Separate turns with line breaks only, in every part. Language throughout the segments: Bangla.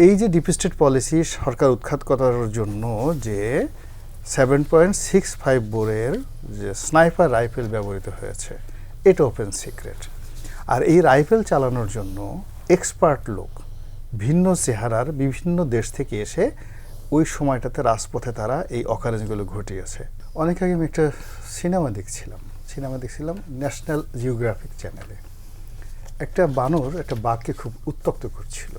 এই যে ডিপ স্টেট পলিসি সরকার উৎখাত করার জন্য যে 7.65 বোরের যে স্নাইপার রাইফেল ব্যবহৃত হয়েছে, এটা ওপেন সিক্রেট। আর এই রাইফেল চালানোর জন্য এক্সপার্ট লোক ভিন্ন চেহারার বিভিন্ন দেশ থেকে এসে ওই সময়টাতে রাজপথে তারা এই অকারেন্সগুলো ঘটিয়েছে। অনেক আগে আমি একটা সিনেমা দেখছিলাম ন্যাশনাল জিওগ্রাফিক চ্যানেলে। একটা বানর একটা বাঘকে খুব উত্ত্যক্ত করছিল।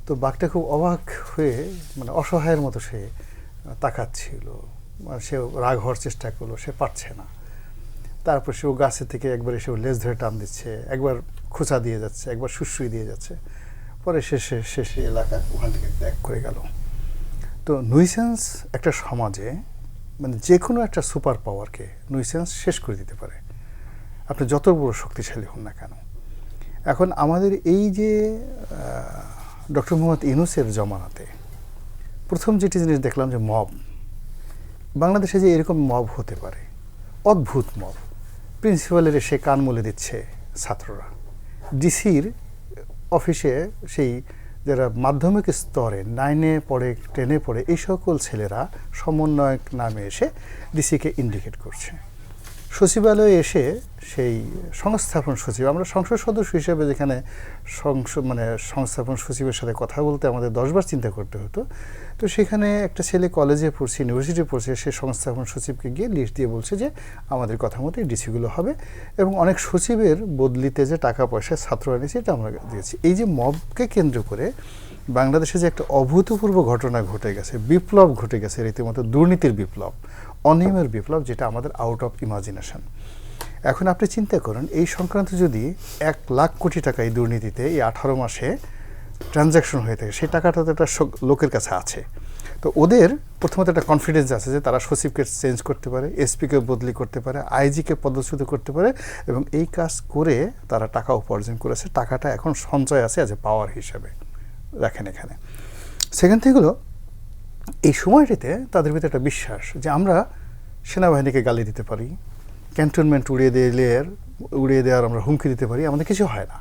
তো বাঘটা খুব অবাক হয়ে অসহায়ের মতো সে তাকাচ্ছিল, সে রাগ হওয়ার চেষ্টা করলো, সে পারছে না। তারপর সে গাছের থেকে একবার এসে লেজ ধরে টান দিচ্ছে, একবার খোঁচা দিয়ে যাচ্ছে, একবার সুসুই দিয়ে যাচ্ছে। পরে শেষে এলাকা ওখান থেকে ত্যাগ করে গেল। তো নুইসেন্স একটা সমাজে যে কোনো একটা সুপার পাওয়ারকে নুইসেন্স শেষ করে দিতে পারে, আপনি যত বড় শক্তিশালী হন না কেন। এখন আমাদের এই যে ডক্টর মোহাম্মদ ইউনূসের জমানাতে প্রথম যেটি জিনিস দেখলাম যে মব, বাংলাদেশে যে এরকম মব হতে পারে, অদ্ভুত মব। প্রিন্সিপালের এসে কান মলে দিচ্ছে ছাত্ররা, ডিসির অফিসে সেই যারা মাধ্যমিক স্তরে 9-এ পড়ে 10-এ পড়ে এই সকল ছেলেরা সমন্বয়ক নামে এসে ডিসিকে ইন্ডিকেট করছে। সচিবালয়ে এসে সেই সংস্থাপন সচিব, আমরা সংসদ সদস্য হিসেবে যেখানে সংস্থাপন সচিবের সাথে কথা বলতে আমাদের 10বার চিন্তা করতে হতো, তো সেখানে একটা ছেলে কলেজে পড়ছে, ইউনিভার্সিটি পড়ছে, সে সংস্থাপন সচিবকে গিয়ে লিস্ট দিয়ে বলছে যে আমাদের কথা মতো এই ডিসিগুলো হবে, এবং অনেক সচিবের বদলিতে যে টাকা পয়সা ছাত্ররা নিয়েছে এটা আমরা দিয়েছি। এই যে মবকে কেন্দ্র করে বাংলাদেশে যে একটা অভূতপূর্ব ঘটনা ঘটে গেছে, বিপ্লব ঘটে গেছে, রীতিমতো দুর্নীতির বিপ্লব, অনিয়মের বিপ্লব, যেটা আমাদের আউট অফ ইমাজিনেশন। এখন আপনি চিন্তা করুন, এই সংক্রান্ত যদি 1 লাখ কোটি টাকা এই দুর্নীতিতে এই 18 মাসে ট্রানজ্যাকশন হয়ে থাকে, সেই টাকাটা তো একটা লোকের কাছে আছে। তো ওদের প্রথমত একটা কনফিডেন্স আছে যে তারা সচিবকে চেঞ্জ করতে পারে, এসপিকে বদলি করতে পারে, আইজিকে পদচ্যুত করতে পারে, এবং এই কাজ করে তারা টাকা উপার্জন করেছে। টাকাটা এখন সঞ্চয় আছে অ্যাজ এ পাওয়ার হিসাবে রাখেন এখানে। সেকেন্ড থিং হলো, এই সময়টিতে তাদের ভিতরে একটা বিশ্বাস যে আমরা সেনাবাহিনীকে গালি দিতে পারি, ক্যান্টনমেন্ট উড়িয়ে দেওয়ার আমরা হুমকি দিতে পারি, আমাদের কিছু হয় না।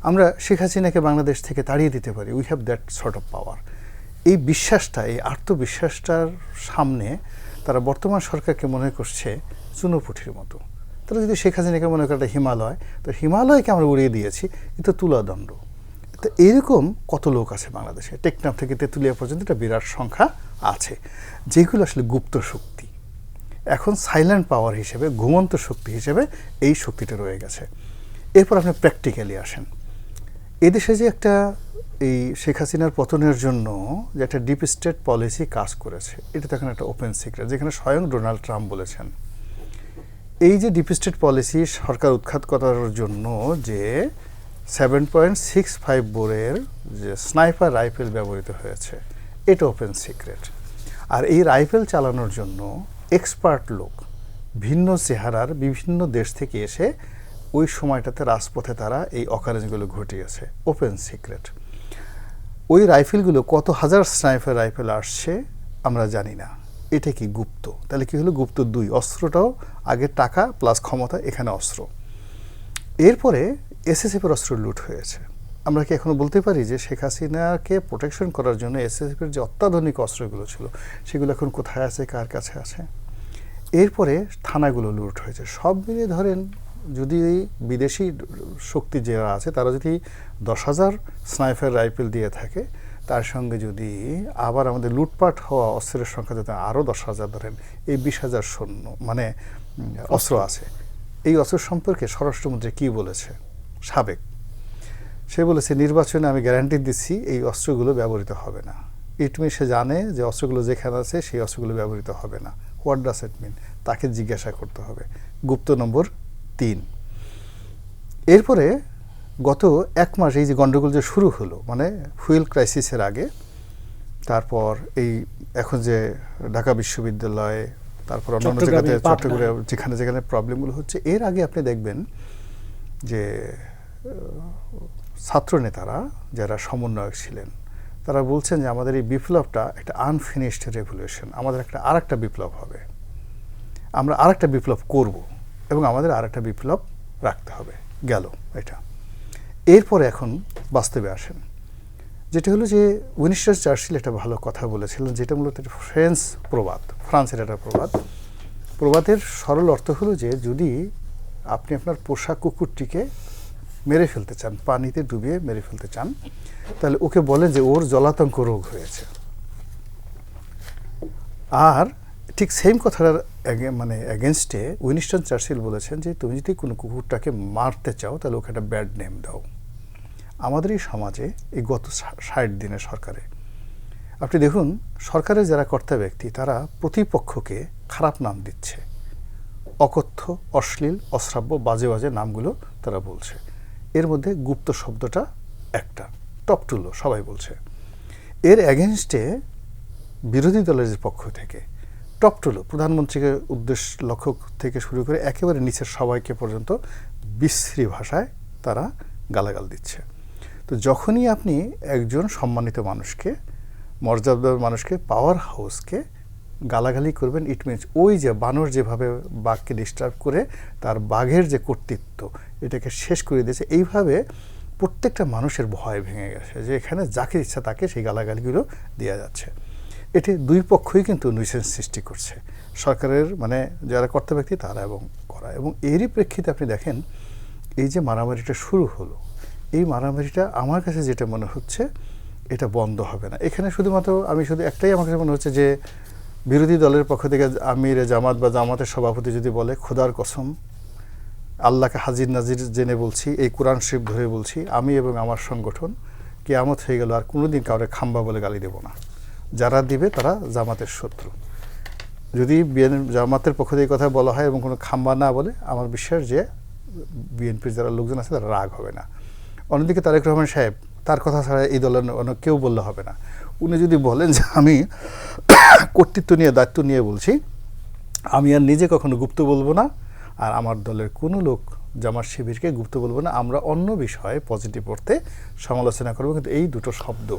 আমরা শেখ হাসিনাকে বাংলাদেশ থেকে তাড়িয়ে দিতে পারি, we have that sort of power. এই বিশ্বাসটা, এই আত্মবিশ্বাসটার সামনে তারা বর্তমান সরকারকে মনে করছে চুনোপুঁঠির মতো। তারা যদি শেখ হাসিনাকে মনে করে একটা হিমালয়, তো হিমালয়কে আমরা উড়িয়ে দিয়েছি, এ তো তুলাদণ্ড। তো এইরকম কত লোক আছে বাংলাদেশে, টেকনাফ থেকে তেঁতুলিয়া পর্যন্ত একটা বিরাট সংখ্যা আছে, যেগুলো আসলে গুপ্ত শক্তি। এখন সাইলেন্ট পাওয়ার হিসেবে, ঘুমন্ত শক্তি হিসেবে এই শক্তিটা রয়ে গেছে। এরপর আপনি প্র্যাকটিক্যালি আসেন, এদেশে যে একটা এই শেখ হাসিনার পতনের জন্য যে একটা ডিপ স্টেট পলিসি কাজ করেছে, এটা তো এখন একটা ওপেন সিক্রেট, যেখানে স্বয়ং ডোনাল্ড ট্রাম্প বলেছেন এই যে ডিপ স্টেট পলিসি সরকার উৎখাত করার জন্য যে 7.65 বোরের যে স্নাইপার রাইফেল ব্যবহৃত হয়েছে, এটা ওপেন সিক্রেট। আর এই রাইফেল চালানোর জন্য এক্সপার্ট লোক ভিন্ন চেহারার বিভিন্ন দেশ থেকে এসে ওই সময়টাতে রাজপথে তারা এই অকারেন্সগুলো ঘটিয়েছে, ওপেন সিক্রেট। ওই রাইফেলগুলো কত হাজার স্নাইপার রাইফেল আসছে আমরা জানি না, এটা কি গুপ্ত? তাহলে কি হলো, গুপ্ত 2, অস্ত্রটাও আগে টাকা প্লাস ক্ষমতা, এখানে অস্ত্র। এরপরে এসএসএফের অস্ত্র লুট হয়েছে। আমরা কি এখনো বলতে পারি যে শেখ হাসিনাকে প্রোটেকশন করার জন্য এসএসএফের যে অত্যাধুনিক অস্ত্রগুলো ছিল সেগুলো এখন কোথায় আছে, কার কাছে আছে? এরপরে থানাগুলো লুট হয়েছে। সব মিলিয়ে ধরেন, যদি বিদেশি শক্তি যারা আছে তারা যদি 10,000 স্নাইপার রাইফেল দিয়ে থাকে, তার সঙ্গে যদি আবার আমাদের লুটপাট হওয়া অস্ত্রের সংখ্যা যদি আরও 10,000 ধরেন, এই 20,000 সৈন্য অস্ত্র আছে। এই অস্ত্র সম্পর্কে স্বরাষ্ট্রমন্ত্রী কী বলেছে? সাবেক সে বলেছে, নির্বাচনে আমি গ্যারান্টি দিচ্ছি এই অস্ত্রগুলো ব্যবহৃত হবে না। ইট মিন, সে জানে যে অস্ত্রগুলো যেখানে আছে সেই অস্ত্রগুলো ব্যবহৃত হবে না। হোয়াট ডাজ ইট মিন? তাকে জিজ্ঞাসা করতে হবে। গুপ্ত নম্বর 3। এরপরে গত 1 মাস এই যে গণ্ডগোল যে শুরু হলো, ফুয়েল ক্রাইসিসের আগে, তারপর এই এখন যে ঢাকা বিশ্ববিদ্যালয়, তারপর অন্যান্য জায়গাতে চট্টগ্রামে যেখানে যেখানে প্রবলেমগুলো হচ্ছে, এর আগে আপনি দেখবেন যে ছাত্র নেতারা যারা সমন্বয়ক ছিলেন তারা বলছেন যে আমাদের এই বিপ্লবটা একটা আনফিনিশড রেভলিউশন, আমাদের আরেকটা বিপ্লব হবে, আমরা আরেকটা বিপ্লব করব, এবং আমাদের আরেকটা বিপ্লব রাখতে হবে। গেল এটা। এরপরে এখন বাস্তবে আসেন, যেটা হলো যে উইনস্টন চার্চিল একটা ভালো কথা বলেছিলেন, যেটা মূলত একটা ফ্রেঞ্চ প্রবাদ, ফ্রান্সের একটা প্রবাদের সরল অর্থ হলো যে যদি আপনি আপনার পোষা কুকুরটিকে মেরে ফেলতে চান, পানিতে ডুবিয়ে মেরে ফেলতে চান, তাহলে ওকে বলেন যে ওর জলাতঙ্ক রোগ হয়েছে। আর ঠিক সেম কথাটার মানে এগেনস্টে উইনস্টন চার্চিল বলেছেন যে তুমি যদি কোনো কুকুরটাকে মারতে চাও তাহলে ওকে একটা ব্যাড নেম দাও। আমাদের এই সমাজে এই গত 60 দিনের সরকারে আপনি দেখুন, সরকারের যারা কর্তা ব্যক্তি তারা প্রতিপক্ষকে খারাপ নাম দিচ্ছে, অকথ্য, অশ্লীল, অশ্রাব্য, বাজে বাজে নামগুলো তারা বলছে। এর মধ্যে গুপ্ত শব্দটা একটা টপ টুলো সবাই বলছে। এর এগেনস্টে বিরোধী দলের পক্ষ থেকে টপ টুলো প্রধানমন্ত্রীকে উদ্দেশ্য লক্ষ্য থেকে শুরু করে একেবারে নিচের সবাইকে পর্যন্ত বিশ্রী ভাষায় তারা গালাগাল দিচ্ছে। তো যখনই আপনি একজন সম্মানিত মানুষকে, মর্যাদার মানুষকে, পাওয়ার হাউসকে গালাগালি করবেন, ইট মিনস ওই যে বানর যেভাবে বাঘকে ডিস্টার্ব করে তার বাঘের যে কর্তৃত্ব এটাকে শেষ করে দিয়েছে, এইভাবে প্রত্যেকটা মানুষের ভয় ভেঙে গেছে যে এখানে যাকে ইচ্ছা তাকে সেই গালাগালিগুলো দেওয়া যাচ্ছে। এটি দুই পক্ষই কিন্তু নিউসেন্স সৃষ্টি করছে, সরকারের মানে যারা কর্তা ব্যক্তি তারা এবং করা। এবং এরই প্রেক্ষিতে আপনি দেখেন এই যে মারামারিটা শুরু হলো, এই মারামারিটা আমার কাছে যেটা মনে হচ্ছে এটা বন্ধ হবে না। এখানে শুধুমাত্র আমি শুধু একটাই আমার কাছে মনে হচ্ছে যে বিরোধী দলের পক্ষ থেকে আমির জামাত বা জামাতের সভাপতি যদি বলে খোদার কসম আল্লাহকে হাজির নাজির জেনে বলছি, এই কোরআন শরীফ ধরে বলছি, আমি এবং আমার সংগঠন কিয়ামত হয়ে গেল আর কোনোদিন কাউরে খাম্বা বলে গালি দেব না, যারা দিবে তারা জামাতের শত্রু। যদি জামাতের পক্ষ থেকে কথা বলা হয় এবং কোনো খাম্বা না বলে, আমার বিশ্বাস যে বিএনপির যারা লোকজন আছে তারা রাগ হবে না। অন্যদিকে তারেক রহমান সাহেব, তার কথা ছাড়া এই দলের অন্য কেউ বললে হবে না। উনি যদি বলেন যে আমি কর্তৃত্ব নিয়ে দায়িত্ব নিয়ে বলছি, আমি আর নিজে কখনো গুপ্ত বলবো না, আর আমার দলের কোনো লোক জামাত শিবিরকে গুপ্ত বলবো না, আমরা অন্য বিষয়ে পজিটিভ অর্থে সমালোচনা করবো। কিন্তু এই দুটো শব্দ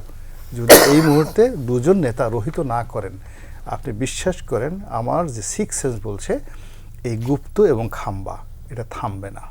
যদি এই মুহূর্তে দুজন নেতা রহিত না করেন, আপনি বিশ্বাস করেন আমার যে সিক্স সেন্স বলছে এই গুপ্ত এবং খাম্বা এটা থামবে না।